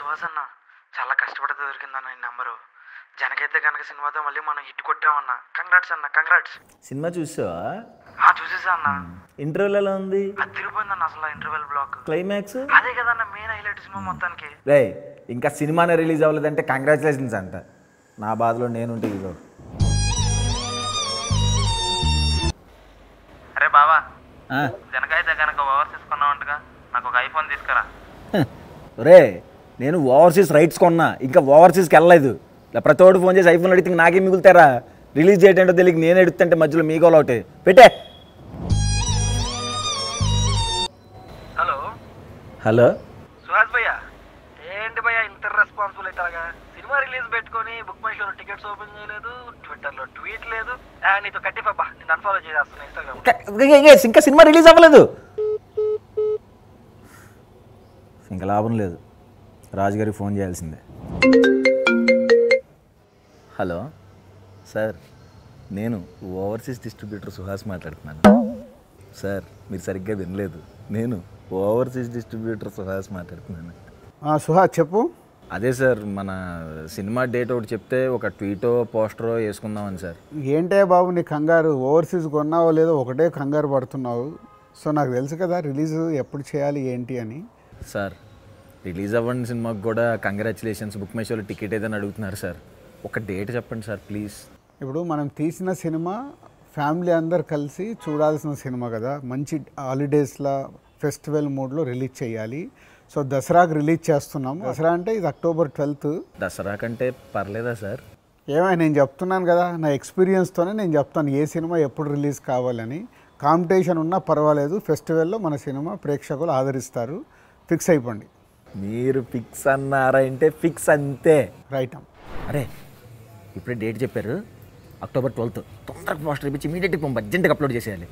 సుహాస్ అన్న చాలా కష్టపడితే దొరికిందన్న ఈ నెంబరు. జనకైతే కనుక సినిమాతో మళ్ళీ మనం హిట్ కొట్టామన్నా. కంగ్రాట్స్ అన్న, కంగ్రాట్స్. సినిమా చూసావా? చూసేసా అన్న. ఇంటర్వ్యూలో ఎలా ఉంది? అది తిరిగిపోయిందన్న అసలు ఇంటర్వెల్ బ్లాక్. క్లైమాక్స్ అదే కదన్న మెయిన్ హైలైట్ సినిమా మొత్తానికి. రే ఇంకా సినిమానే రిలీజ్ అవ్వలేదంటే కంగ్రాచులేషన్స్ అంట. నా బాధలో నేనుంటే ఇదో. అరే బావా, జనకైతే కనుక ఓవర్స్ తీసుకున్నావంటగా, నాకు ఒక ఐఫోన్ తీసుకురా. రే నేను ఓవర్సీస్ రైట్స్ కొన్నా, ఇంకా ఓవర్సీస్కి వెళ్ళలేదు. ప్రతి ఒక్కటి ఫోన్ చేసి ఐఫోన్ అడిగితే నాకేం మిగులుతారా? రిలీజ్ చేయటంటో తెలియక నేను ఎడుతుంటే మధ్యలో మీ గోల ఒకటి పెట్టే. హలో హలో సుహాస్ భయ్యా, ఏంటి భయ్యా ఇంత రెస్పాన్సిబుల్ అవుతాగా? సినిమా రిలీజ్ పెట్టుకొని బుక్ మై షోలో టికెట్స్ ఓపెన్ చేయలేదు, ట్విట్టర్లో ట్వీట్ లేదు. నీతో కట్టిఫబ్బా నేను అన్ఫాలో చేసేస్తున్నా ఇన్స్టాగ్రామ్. ఇంకా సినిమా రిలీజ్ అవ్వలేదు, ఇంకా లాభం లేదు. రాజుగారికి ఫోన్ చేయాల్సిందే. హలో సార్, నేను ఓవర్సీస్ డిస్ట్రిబ్యూటర్ సుహాస్ మాట్లాడుతున్నాను. సార్ మీరు సరిగ్గా వినలేదు, నేను ఓవర్సీస్ డిస్ట్రిబ్యూటర్ సుహాస్ మాట్లాడుతున్నాను. సుహాస్ చెప్పు. అదే సార్, మన సినిమా డేట్ ఒకటి చెప్తే ఒక ట్వీటో పోస్టరో వేసుకుందామని సార్. ఏంటే బాబు నీ కంగారు? ఓవర్సీస్ కొన్నావో లేదో ఒకటే కంగారు పడుతున్నావు. సో నాకు తెలుసు కదా రిలీజ్ ఎప్పుడు చేయాలి ఏంటి అని. సార్ రిలీజ్ అవ్వని సినిమాకి కూడా కంగ్రాచులేషన్స్, బుక్ మై షోలో టికెట్ ఏదని అడుగుతున్నారు సార్. ఒక డేట్ చెప్పండి సార్ ప్లీజ్. ఇప్పుడు మనం తీసిన సినిమా ఫ్యామిలీ అందరు కలిసి చూడాల్సిన సినిమా కదా, మంచి హాలిడేస్లో ఫెస్టివల్ మూడ్లో రిలీజ్ చేయాలి. సో దసరాకి రిలీజ్ చేస్తున్నాం. దసరా అంటే ఇది అక్టోబర్ 12th. దసరా కంటే పర్లేదా సార్? ఏమై నేను చెప్తున్నాను కదా, నా ఎక్స్పీరియన్స్తోనే నేను చెప్తాను ఏ సినిమా ఎప్పుడు రిలీజ్ కావాలని. కాంపిటీషన్ ఉన్నా పర్వాలేదు, ఫెస్టివల్లో మన సినిమా ప్రేక్షకులు ఆదరిస్తారు. ఫిక్స్ అయిపోండి. మీరు ఫిక్స్ అన్నారంటే ఫిక్స్ అంతే. రైట్. అరే ఇప్పుడే డేట్ చెప్పారు, అక్టోబర్ 12th. తొందరగా పోస్టర్ ఇప్పించి ఇమీడియట్గా అర్జెంట్గా అప్లోడ్ చేసేయాలి.